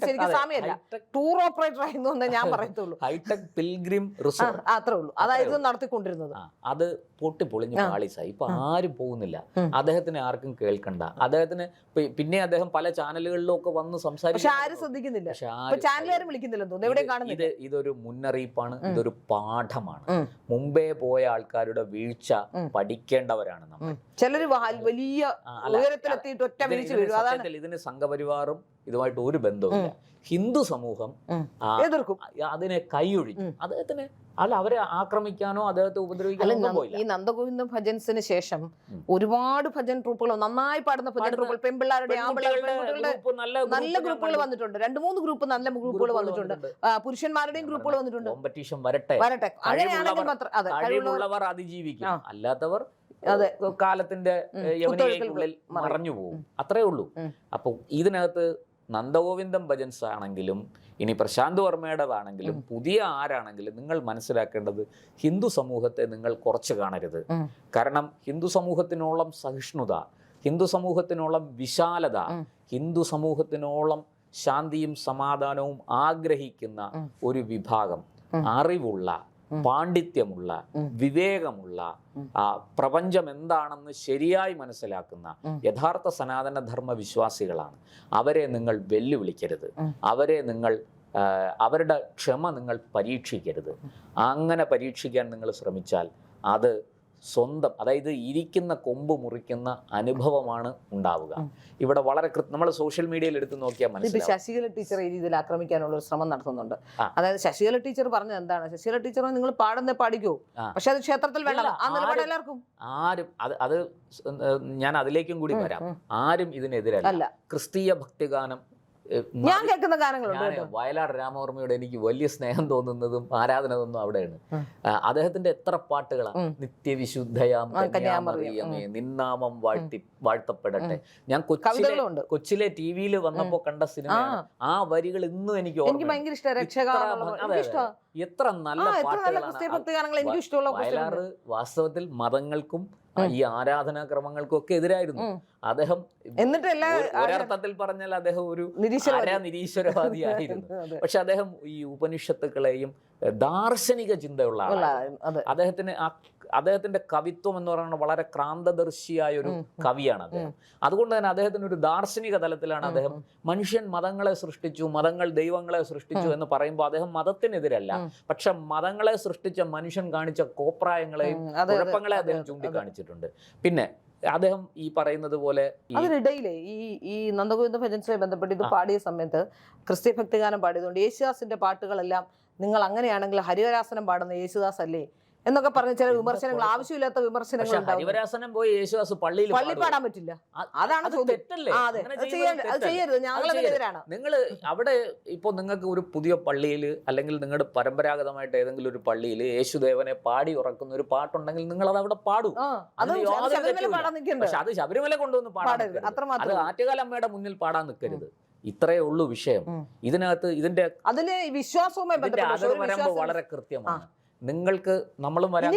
ശരിക്കും സാമ്യല്ല, ടൂർ ഓപ്പറേറ്റർ ആയിരുന്നു എന്നേ ഞാൻ പറയത്തുള്ളൂ. ഹൈടെക് പിൽഗ്രിം റിസോർട്ട് അത്രേ ഉള്ളൂ, അതായത് നടത്തിക്കൊണ്ടിരുന്നത്. അത് പൊട്ടിപ്പൊളിഞ്ഞ് പാളീസായി. ഇപ്പൊ ആരും പോകുന്നില്ല, അദ്ദേഹത്തിന് ആർക്കും കേൾക്കണ്ട. അദ്ദേഹത്തിന് പിന്നെ അദ്ദേഹം പല ചാനലുകളിലും ഒക്കെ വന്ന് സംസാരിക്കും, പക്ഷെ ആരും ശ്രദ്ധിക്കുന്നില്ല, ചാനലുകാരും വിളിക്കുന്നില്ലെന്ന് തോന്നുന്നു, എവിടെയും കാണുന്നില്ല. ഇതൊരു മുന്നറിയിപ്പാണ്, ഇതൊരു പാഠമാണ്. മുമ്പേ പോയ ആൾക്കാരുടെ വീഴ്ച പഠിക്കേണ്ടവരാണ് നമ്മൾ. ചിലര് വലിയ ഉയരത്തിലെത്തിയിട്ട് ഒറ്റ വീഴ്ച വീഴും. അതാണ് ഇതിന് സംഘപരിവാറും ഇതുമായിട്ട് ഒരു ബന്ധവുമില്ല. ഹിന്ദു സമൂഹം എതിർക്കും, അതിനെ കൈയൊഴിഞ്ഞു. അദ്ദേഹത്തിന് അവരെ ആക്രമിക്കാനോ അദ്ദേഹത്തെ ഉപദ്രവിക്കാനോ പോയില്ല. ഈ നന്ദഗോവിന്ദ ഭജൻസിന് ശേഷം ഒരുപാട് ഭജൻ ട്രൂപ്പുകൾ, നന്നായി പാടുന്ന ഭജൻ ട്രൂപ്പുകൾ, പെൺപിള്ളാരുടെ നല്ല ഗ്രൂപ്പുകൾ വന്നിട്ടുണ്ട്. 2-3 ഗ്രൂപ്പ് നല്ല ഗ്രൂപ്പുകൾ വന്നിട്ടുണ്ട്. പുരുഷന്മാരുടെയും ഗ്രൂപ്പുകൾ വന്നിട്ടുണ്ട്. കോമ്പറ്റീഷൻ വരട്ടെ, അങ്ങനെയാണെങ്കിൽ മാത്രം കഴിവുള്ളവർ അതിജീവിക്കും, അല്ലാത്തവർ കാലത്തിന്റെ യവനികയ്ക്കുള്ളിൽ മറഞ്ഞു പോകും. അത്രേ ഉള്ളൂ. അപ്പൊ ഇതിനകത്ത് നന്ദഗോവിന്ദം ഭജൻസ് ആണെങ്കിലും ഇനി പ്രശാന്ത് വർമ്മയുടേതാണെങ്കിലും പുതിയ ആരാണെങ്കിലും നിങ്ങൾ മനസ്സിലാക്കേണ്ടത് ഹിന്ദു സമൂഹത്തെ നിങ്ങൾ കുറച്ച് കാണരുത്. കാരണം ഹിന്ദു സമൂഹത്തിനോളം സഹിഷ്ണുത, ഹിന്ദു സമൂഹത്തിനോളം വിശാലത, ഹിന്ദു സമൂഹത്തിനോളം ശാന്തിയും സമാധാനവും ആഗ്രഹിക്കുന്ന ഒരു വിഭാഗം, അറിവുള്ള, പാണ്ഡിത്യമുള്ള, വിവേകമുള്ള, പ്രപഞ്ചം എന്താണെന്ന് ശരിയായി മനസ്സിലാക്കുന്ന യഥാർത്ഥ സനാതനധർമ്മ വിശ്വാസികളാണ്. അവരെ നിങ്ങൾ വെല്ലുവിളിക്കരുത്, അവരെ നിങ്ങൾ അവരുടെ ക്ഷമ നിങ്ങൾ പരീക്ഷിക്കരുത്. അങ്ങനെ പരീക്ഷിക്കാൻ നിങ്ങൾ ശ്രമിച്ചാൽ അത് സ്വന്തം, അതായത് ഇരിക്കുന്ന കൊമ്പ് മുറിക്കുന്ന അനുഭവമാണ് ഉണ്ടാവുക. ഇവിടെ വളരെ നമ്മൾ സോഷ്യൽ മീഡിയയിൽ എടുത്ത് നോക്കിയാൽ മനസ്സിലാവും. ശശികല ടീച്ചർ ഈ രീതിയിൽ ആക്രമിക്കാനുള്ള ഒരു ശ്രമം നടത്തുന്നുണ്ട്. അതായത് ശശികല ടീച്ചർ പറഞ്ഞത് എന്താണ്? ശശികല ടീച്ചർ നിങ്ങൾ പാടുന്ന പാടിക്കോ, പക്ഷെ അത് ക്ഷേത്രത്തിൽ വേണം. ആ നിലപാട് എല്ലാവർക്കും ആരും അത് ഞാൻ അതിലേക്കും കൂടി വരാം. ആരും ഇതിനെതിരല്ല. ക്രിസ്തീയ ഭക്തിഗാനം ഞാൻ കേൾക്കുന്ന ഗാനങ്ങളുണ്ട്. വയലാർ രാമവർമ്മയോട് എനിക്ക് വലിയ സ്നേഹം തോന്നുന്നതും ആരാധന തോന്നുന്നു അവിടെയാണ്. അദ്ദേഹത്തിന്റെ എത്ര പാട്ടുകളാണ്. നിത്യവിശുദ്ധയാം കന്യാമറിയമേ നിന്നാമം വാഴ്ത്തപ്പെടട്ടെ. ഞാൻ കൊച്ചിലെ ടിവിയിൽ വന്നപ്പോ കണ്ട സിനിമയാണ്. ആ വരികൾ ഇന്നും എനിക്ക് ഭയങ്കര ഇഷ്ടമാണ്. എത്ര നല്ല പാട്ടുകളാണ്. വയലാർ വാസ്തവത്തിൽ മതങ്ങൾക്കും ഈ ആരാധനാക്രമങ്ങൾക്കും ഒക്കെ എതിരായിരുന്നു അദ്ദേഹം. എന്നിട്ട് ഒരർത്ഥത്തിൽ പറഞ്ഞാൽ അദ്ദേഹം ഒരു നിരീശ്വരവാദിയായിരുന്നു. പക്ഷെ അദ്ദേഹം ഈ ഉപനിഷത്തുക്കളെയും ദാർശനിക ചിന്തയുള്ള ആളാണ്. അദ്ദേഹത്തിന്റെ കവിത്വം എന്ന് പറയുന്നത് വളരെ ക്രാന്തദർശിയായ ഒരു കവിയാണ് അദ്ദേഹം. അതുകൊണ്ട് തന്നെ അദ്ദേഹത്തിന് ഒരു ദാർശനിക തലത്തിലാണ് അദ്ദേഹം മനുഷ്യൻ മതങ്ങളെ സൃഷ്ടിച്ചു, മതങ്ങൾ ദൈവങ്ങളെ സൃഷ്ടിച്ചു എന്ന് പറയുമ്പോൾ അദ്ദേഹം മതത്തിനെതിരല്ല. പക്ഷെ മതങ്ങളെ സൃഷ്ടിച്ച മനുഷ്യൻ കാണിച്ച കോപ്രായങ്ങളെയും കുഴപ്പങ്ങളെ അദ്ദേഹം ചൂണ്ടിക്കാണിച്ചിട്ടുണ്ട്. പിന്നെ അദ്ദേഹം ഈ പറയുന്നത് പോലെ അതിനിടയിലെ ഈ നന്ദഗോവിന്ദ ഭജൻസുമായി ബന്ധപ്പെട്ട് ഇത് പാടിയ സമയത്ത് ക്രിസ്ത്യ ഭക്തിഗാനം പാടിയതുകൊണ്ട് യേശുദാസിന്റെ പാട്ടുകളെല്ലാം നിങ്ങൾ അങ്ങനെയാണെങ്കിൽ ഹരിവരാസനം പാടുന്ന യേശുദാസ് അല്ലേ എന്നൊക്കെ പറഞ്ഞ ചില വിമർശനങ്ങൾ, ആവശ്യമില്ലാത്ത വിമർശനങ്ങൾ ഹരിവരാസനം പോയി യേശുദാസ് പള്ളി പാടാൻ പറ്റില്ല. അതാണ് ചെയ്യരുത്. ഞങ്ങളെതിരാണ്. നിങ്ങൾ അവിടെ ഇപ്പൊ നിങ്ങൾക്ക് ഒരു പുതിയ പള്ളിയിൽ അല്ലെങ്കിൽ നിങ്ങളുടെ പരമ്പരാഗതമായിട്ട് ഏതെങ്കിലും ഒരു പള്ളിയിൽ യേശുദേവനെ പാടി ഉറക്കുന്ന ഒരു പാട്ടുണ്ടെങ്കിൽ നിങ്ങൾ അത് അവിടെ പാടും. പക്ഷെ അത് ശബരിമല കൊണ്ടുവന്ന് പാടരുത്. അത് ആറ്റുകാലമ്മയുടെ മുന്നിൽ പാടാൻ നിൽക്കരുത്. ഇത്രയേ ഉള്ളൂ വിഷയം. ഇതിനകത്ത് ഇതിന്റെ വിശ്വാസവുമായി വളരെ കൃത്യമാണ്. നിങ്ങൾക്ക് നമ്മളും വരാൻ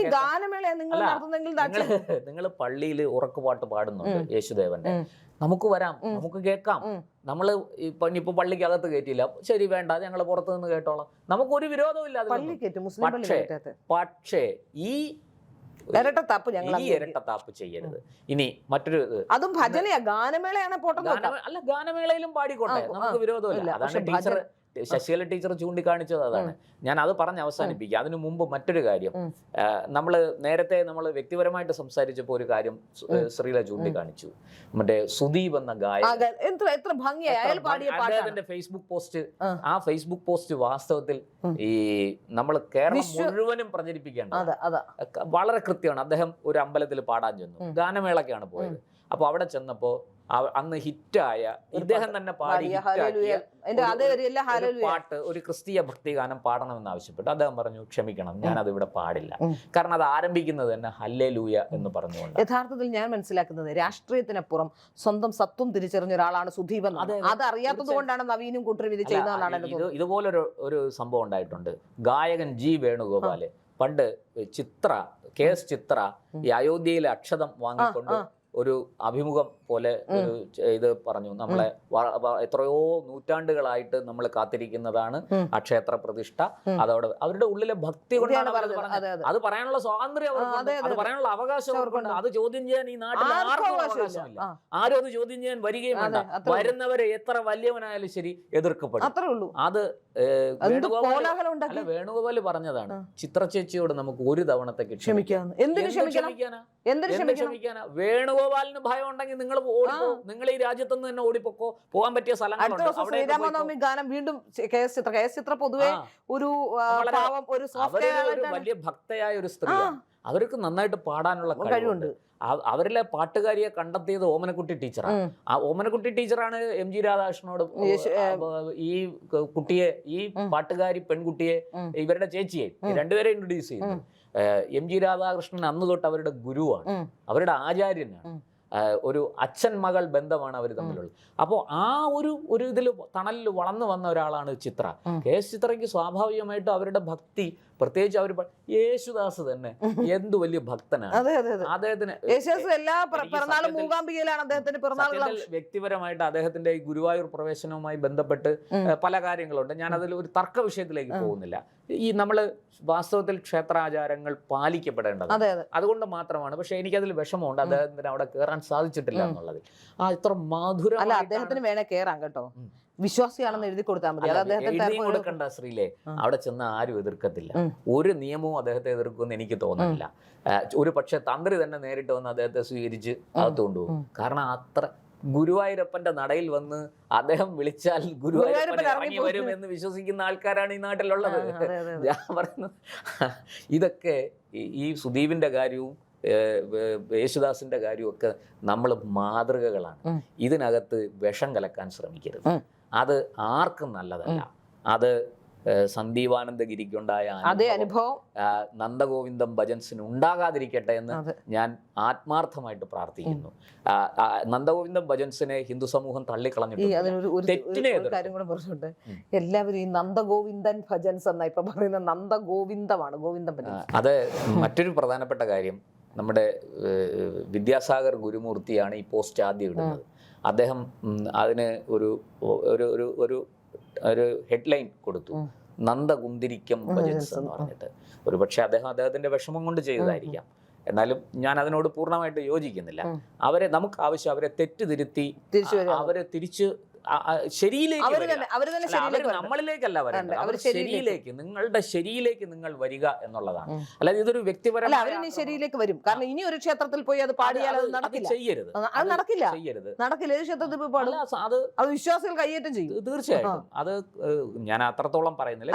നിങ്ങൾ പള്ളിയിൽ ഉറക്കുപാട്ട് പാടുന്നുണ്ട് യേശുദേവന്റെ, നമുക്ക് വരാം, നമുക്ക് കേൾക്കാം. നമ്മള് ഇപ്പൊ പള്ളിക്കകത്ത് കയറ്റില്ല, ശരി വേണ്ട, ഞങ്ങൾ പുറത്തു നിന്ന് കേട്ടോളാം, നമുക്കൊരു വിരോധമില്ല. പക്ഷേ ഈ ഇരട്ടത്താപ്പ് ചെയ്യരുത്. ഇനി മറ്റൊരു അതും ഭജനയാ, ഗാനമേളയാണ്. അല്ല, ഗാനമേളയിലും പാടിക്കോട്ടെ, നമുക്ക് വിരോധമില്ല. അതാണ് ടീച്ചർ ശശികല ടീച്ചർ ചൂണ്ടിക്കാണിച്ചത്. അതാണ് ഞാൻ അത് പറഞ്ഞ് അവസാനിപ്പിക്കുക. അതിനു മുമ്പ് മറ്റൊരു കാര്യം, നേരത്തെ നമ്മൾ വ്യക്തിപരമായിട്ട് സംസാരിച്ചപ്പോൾ ഒരു കാര്യം ശ്രീല ചൂണ്ടിക്കാണിച്ചു. മറ്റേ സുദീപ് എന്ന ഗായകൻ ഫേസ്ബുക്ക് പോസ്റ്റ്, ആ ഫേസ്ബുക്ക് പോസ്റ്റ് വാസ്തവത്തിൽ ഈ നമ്മൾ കേരളം മുഴുവനും പ്രചരിപ്പിക്കേണ്ടത് വളരെ കൃത്യമാണ്. അദ്ദേഹം ഒരു അമ്പലത്തിൽ പാടാൻ ചെന്നു, ഗാനമേളക്കാണ് പോയത്. അപ്പൊ അവിടെ ചെന്നപ്പോ അന്ന് ഹിറ്റായ ഇദ്ദേഹം തന്നെ പാടി പാട്ട്, ഒരു ക്രിസ്തീയ ഭക്തിഗാനം പാടണമെന്ന് ആവശ്യപ്പെട്ടു. അദ്ദേഹം പറഞ്ഞു, ക്ഷമിക്കണം, ഞാനത് ഇവിടെ പാടില്ല, കാരണം അത് ആരംഭിക്കുന്നത് തന്നെ ഹല്ലേലൂയ എന്ന് പറഞ്ഞുകൊണ്ട്. യഥാർത്ഥത്തിൽ ഞാൻ മനസ്സിലാക്കുന്നത് രാഷ്ട്രീയത്തിനപ്പുറം സ്വന്തം സത്വം തിരിച്ചറിഞ്ഞ ഒരാളാണ് സുധീപ്. അത് അറിയാത്തത് കൊണ്ടാണ് നവീനും കൂട്ടരും ഇത് ചെയ്യുന്നതാണ്. ഇതുപോലൊരു സംഭവം ഉണ്ടായിട്ടുണ്ട്. ഗായകൻ ജി വേണുഗോപാല് പണ്ട് ചിത്ര ഈ അയോധ്യയിലെ അക്ഷതം വാങ്ങിക്കൊണ്ട് ഒരു അഭിമുഖം പോലെ ഒരു ഇത് പറഞ്ഞു. നമ്മളെ എത്രയോ നൂറ്റാണ്ടുകളായിട്ട് നമ്മൾ കാത്തിരിക്കുന്നതാണ് ആ ക്ഷേത്ര പ്രതിഷ്ഠ. അതോടെ അവരുടെ ഉള്ളിലെ ഭക്തി കൊണ്ടാണ് അവരത് പറഞ്ഞത്. അത് പറയാനുള്ള സ്വാതന്ത്ര്യം അവർക്കുണ്ട്, അത് പറയാനുള്ള അവകാശം അവർക്കുണ്ട്. അത് ചോദ്യം ചെയ്യാൻ ഈ നാട്ടിൽ ആർക്കും അവകാശമില്ല. ആരും അത് ചോദ്യം ചെയ്യാൻ വരികയും വേണ്ട. വരുന്നവരെ എത്ര വലിയവനായാലും ശരി എതിർക്കപ്പെടും. അത് വേണുഗോപാൽ പറഞ്ഞതാണ്. ചിത്ര ചേച്ചിയോട് നമുക്ക് ഒരു തവണത്തേക്ക് ക്ഷമിക്കാനാ? വേണുഗോപാലിന് ഭയം ഉണ്ടെങ്കിൽ നിങ്ങൾ ഓടിപ്പോ. നിങ്ങൾ ഈ രാജ്യത്തുനിന്ന് തന്നെ ഓടിപ്പോക്കോ. പോകാൻ പറ്റിയ സ്ഥലങ്ങളുണ്ട്. ശ്രീരാമനവമി ഗാനം വീണ്ടും ചിത്ര പൊതുവെ ഒരു വലിയ ഭക്തയായ ഒരു സ്ത്രീയാണ്. അവർക്ക് നന്നായിട്ട് പാടാനുള്ള കഴിവുണ്ട്. അവരിലെ പാട്ടുകാരിയെ കണ്ടെത്തിയത് ഓമനക്കുട്ടി ടീച്ചറാണ്. ആ ഓമനക്കുട്ടി ടീച്ചറാണ് എം ജി രാധാകൃഷ്ണനോട് ഈ കുട്ടിയെ, ഈ പാട്ടുകാരി പെൺകുട്ടിയെ, ഇവരുടെ ചേച്ചിയെ രണ്ടുപേരെ ഇൻട്രൊഡ്യൂസ് ചെയ്തു. എം ജി രാധാകൃഷ്ണൻ അന്ന് തൊട്ട് അവരുടെ ഗുരുവാണ്, അവരുടെ ആചാര്യനാണ്. ഒരു അച്ഛൻ മകൾ ബന്ധമാണ് അവർ തമ്മിലുള്ളത്. അപ്പോൾ ആ ഒരു ഇതിൽ തണലിൽ വളർന്നു വന്ന ഒരാളാണ് ചിത്ര. കെ.എസ്. ചിത്രയ്ക്ക് സ്വാഭാവികമായിട്ടും അവരുടെ ഭക്തി, പ്രത്യേകിച്ച് അവർ യേശുദാസ് തന്നെ എന്ത് വലിയ ഭക്തനാണ്. അദ്ദേഹത്തിന് വ്യക്തിപരമായിട്ട് അദ്ദേഹത്തിന്റെ ഈ ഗുരുവായൂർ പ്രവേശനവുമായി ബന്ധപ്പെട്ട് പല കാര്യങ്ങളുണ്ട്. ഞാൻ അതിൽ ഒരു തർക്ക വിഷയത്തിലേക്ക് പോകുന്നില്ല. ഈ നമ്മള് വാസ്തവത്തിൽ ക്ഷേത്രാചാരങ്ങൾ പാലിക്കപ്പെടേണ്ടത് അതുകൊണ്ട് മാത്രമാണ്. പക്ഷെ എനിക്കതിൽ വിഷമമുണ്ട് അദ്ദേഹത്തിന് അവിടെ കയറാൻ സാധിച്ചിട്ടില്ല എന്നുള്ളത്. ഇത്ര മധുരം അദ്ദേഹത്തിന് വേണേ കയറാം കേട്ടോ, വിശ്വാസിയാണെന്ന് എഴുതി കൊടുത്താൽ മതി. എഴുതി കൊടുക്കണ്ട ശ്രീലേ. അവിടെ ചെന്ന് ആരും എതിർക്കത്തില്ല. ഒരു നിയമവും അദ്ദേഹത്തെ എതിർക്കുമെന്ന് എനിക്ക് തോന്നുന്നില്ല. ഒരു പക്ഷെ തന്ത്രി തന്നെ നേരിട്ട് വന്ന് അദ്ദേഹത്തെ സ്വീകരിച്ച് അകത്ത് കൊണ്ടുപോകും. കാരണം അത്ര ഗുരുവായൂരപ്പന്റെ നടയിൽ വന്ന് അദ്ദേഹം വിളിച്ചാൽ ഗുരുവായൂരപ്പൻ ഇറങ്ങി വരും എന്ന് വിശ്വസിക്കുന്ന ആൾക്കാരാണ് ഈ നാട്ടിലുള്ളത്. ഞാൻ പറയുന്നത് ഇതൊക്കെ ഈ സുദീപിന്റെ കാര്യവും യേശുദാസിന്റെ കാര്യവും ഒക്കെ നമ്മൾ മാതൃകകളാണ്. ഇതിനകത്ത് വിഷം കലക്കാൻ ശ്രമിക്കരുത്. അത് ആർക്കും നല്ലതല്ല. അത് സന്ദീപാനന്ദഗിരിക്കുണ്ടായ അതേ അനുഭവം നന്ദഗോവിന്ദം ഭജൻസിന് ഉണ്ടാകാതിരിക്കട്ടെ എന്ന് ഞാൻ ആത്മാർത്ഥമായിട്ട് പ്രാർത്ഥിക്കുന്നു. നന്ദഗോവിന്ദം ഭജൻസിനെ ഹിന്ദു സമൂഹം തള്ളിക്കളഞ്ഞിട്ടുണ്ട്. എല്ലാവരും ഈ നന്ദഗോവിന്ദൻ ഭജൻസ് എന്നാ ഇപ്പൊ പറയുന്ന നന്ദഗോവിന്ദമാണ്, ഗോവിന്ദൻ ഭജൻസ്. അത് മറ്റൊരു പ്രധാനപ്പെട്ട കാര്യം, നമ്മുടെ വിദ്യാസാഗർ ഗുരുമൂർത്തിയാണ് ഈ പോസ്റ്റ് ആദ്യം ഇടുന്നത്. അദ്ദേഹം അതിന് ഒരു ഹെഡ്ലൈൻ കൊടുത്തു, നന്ദകുന്തിരിക്കം ഭജൻസ് എന്ന് പറഞ്ഞിട്ട്. ഒരു പക്ഷെ അദ്ദേഹത്തിന്റെ വിഷമം കൊണ്ട് ചെയ്തതായിരിക്കാം. എന്നാലും ഞാൻ അതിനോട് പൂർണ്ണമായിട്ട് യോജിക്കുന്നില്ല. നമുക്ക് ആവശ്യം അവരെ തെറ്റുതിരുത്തി അവരെ തിരിച്ച് നമ്മളിലേക്കല്ല വരേണ്ടത്, ശരിയിലേക്ക്, നിങ്ങളുടെ ശരിയിലേക്ക് നിങ്ങൾ വരിക എന്നുള്ളതാണ്. അല്ലാതെ ഇതൊരു വ്യക്തിപരമായ ശരിയിലേക്ക് വരും. കാരണം ഇനി ഒരു ക്ഷേത്രത്തിൽ പോയി അത് പാടിയാൽ ചെയ്യരുത്, നടക്കില്ല. ഏത് ക്ഷേത്രത്തിൽ പോയി പാടും അത് വിശ്വാസികൾ കയ്യേറ്റം ചെയ്യും. തീർച്ചയായിട്ടും അത് ഞാൻ അത്രത്തോളം പറയുന്നില്ല.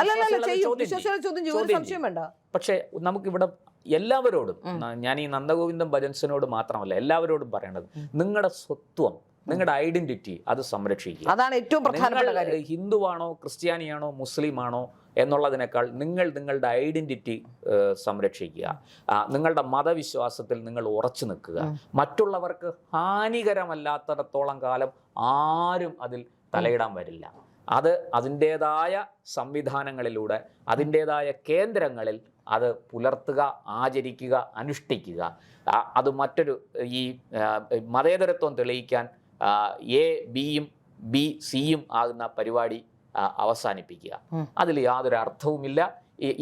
സംശയം വേണ്ട. പക്ഷെ നമുക്കിവിടെ എല്ലാവരോടും, ഞാൻ ഈ നന്ദഗോവിന്ദം ഭജൻസിനോട് മാത്രമല്ല എല്ലാവരോടും പറയേണ്ടത്, നിങ്ങളുടെ സ്വത്വം, നിങ്ങളുടെ ഐഡന്റിറ്റി അത് സംരക്ഷിക്കുക. അതാണ് ഏറ്റവും പ്രധാനപ്പെട്ട കാര്യം. ഹിന്ദുവാണോ ക്രിസ്ത്യാനിയാണോ മുസ്ലിമാണോ എന്നുള്ളതിനേക്കാൾ നിങ്ങളുടെ ഐഡന്റിറ്റി സംരക്ഷിക്കുക. നിങ്ങളുടെ മതവിശ്വാസത്തിൽ നിങ്ങൾ ഉറച്ചു നിൽക്കുക. മറ്റുള്ളവർക്ക് ഹാനികരമല്ലാത്തിടത്തോളം കാലം ആരും അതിൽ തലയിടാൻ വരില്ല. അത് അതിൻ്റേതായ സംവിധാനങ്ങളിലൂടെ, അതിൻ്റേതായ കേന്ദ്രങ്ങളിൽ അത് പുലർത്തുക, ആചരിക്കുക, അനുഷ്ഠിക്കുക. അത് മറ്റൊരു ഈ മതേതരത്വം തെളിയിക്കാൻ എ ബിയും ബി സിയും ആകുന്ന പരിപാടി അവസാനിപ്പിക്കുക. അതിൽ യാതൊരു അർത്ഥവുമില്ല.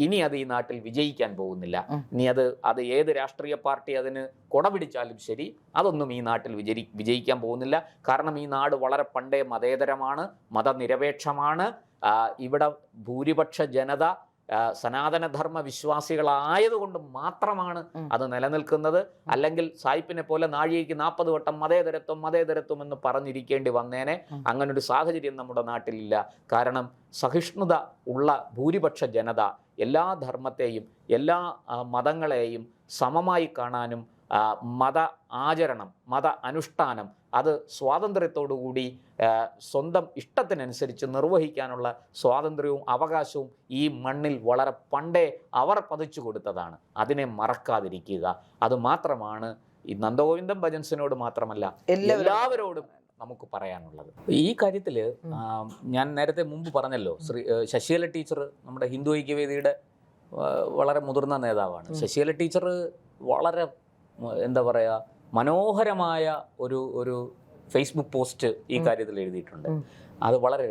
ഇനി അത് ഈ നാട്ടിൽ വിജയിക്കാൻ പോകുന്നില്ല. ഇനി അത് ഏത് രാഷ്ട്രീയ പാർട്ടി അതിന് കൊടപിടിച്ചാലും ശരി, അതൊന്നും ഈ നാട്ടിൽ വിജയിക്കാൻ പോകുന്നില്ല. കാരണം ഈ നാട് വളരെ പണ്ടേ മതേതരമാണ്, മതനിരപേക്ഷമാണ്. ഇവിടെ ഭൂരിപക്ഷ ജനത സനാതനധർമ്മ വിശ്വാസികളായതുകൊണ്ട് മാത്രമാണ് അത് നിലനിൽക്കുന്നത്. അല്ലെങ്കിൽ സായിപ്പിനെ പോലെ നാഴികയ്ക്ക് 40 വട്ടം മതേതരത്വം എന്ന് പറഞ്ഞിരിക്കേണ്ടി വന്നേനെ. അങ്ങനൊരു സാഹചര്യം നമ്മുടെ നാട്ടിലില്ല. കാരണം സഹിഷ്ണുത ഉള്ള ഭൂരിപക്ഷ ജനത എല്ലാ ധർമ്മത്തെയും എല്ലാ മതങ്ങളെയും സമമായി കാണാനും മത ആചരണം, മത അനുഷ്ഠാനം അത് സ്വാതന്ത്ര്യത്തോടുകൂടി സ്വന്തം ഇഷ്ടത്തിനനുസരിച്ച് നിർവഹിക്കാനുള്ള സ്വാതന്ത്ര്യവും അവകാശവും ഈ മണ്ണിൽ വളരെ പണ്ടേ അവർ പതിച്ചു കൊടുത്തതാണ്. അതിനെ മറക്കാതിരിക്കുക. അത് മാത്രമാണ് ഈ നന്ദഗോവിന്ദം ഭജൻസിനോട് മാത്രമല്ല എല്ലാവരോടും നമുക്ക് പറയാനുള്ളത്. ഈ കാര്യത്തിൽ ഞാൻ നേരത്തെ മുമ്പ് പറഞ്ഞല്ലോ, ശശികല ടീച്ചർ നമ്മുടെ ഹിന്ദു ഐക്യവേദിയുടെ വളരെ മുതിർന്ന നേതാവാണ്. ശശികല ടീച്ചർ വളരെ എന്താ പറയുക മനോഹരമായ ഒരു ഫേസ്ബുക്ക് പോസ്റ്റ് ഈ കാര്യത്തിൽ എഴുതിയിട്ടുണ്ട്. അത് വളരെ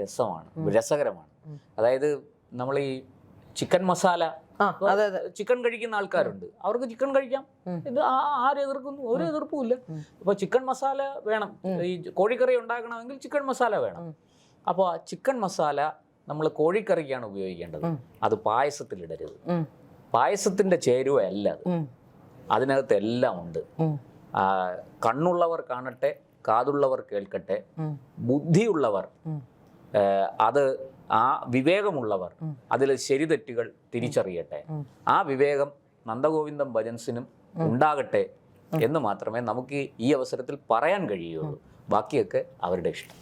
രസകരമാണ്. അതായത് നമ്മൾ ഈ ചിക്കൻ മസാല ചിക്കൻ കഴിക്കുന്ന ആൾക്കാരുണ്ട്, അവർക്ക് ചിക്കൻ കഴിക്കാം, ഇത് ആരും എതിർക്കുന്നു, ഒരു എതിർപ്പും ഇല്ല. അപ്പോൾ ചിക്കൻ മസാല വേണം, ഈ കോഴിക്കറി ഉണ്ടാക്കണമെങ്കിൽ ചിക്കൻ മസാല വേണം. അപ്പോൾ ആ ചിക്കൻ മസാല നമ്മൾ കോഴിക്കറിക്കാണ് ഉപയോഗിക്കേണ്ടത്, അത് പായസത്തിലിടരുത്. പായസത്തിന്റെ ചേരുവയല്ല അത്, അതിനകത്ത് എല്ലാം ഉണ്ട്. കണ്ണുള്ളവർ കാണട്ടെ, കാതുള്ളവർ കേൾക്കട്ടെ, ബുദ്ധിയുള്ളവർ അത് ആ വിവേകമുള്ളവർ അതിൽ ശരിതെറ്റുകൾ തിരിച്ചറിയട്ടെ. ആ വിവേകം നന്ദഗോവിന്ദം ഭജൻസിനും ഉണ്ടാകട്ടെ എന്ന് മാത്രമേ നമുക്ക് ഈ അവസരത്തിൽ പറയാൻ കഴിയുള്ളൂ. ബാക്കിയൊക്കെ അവരുടെ ഇഷ്ടം.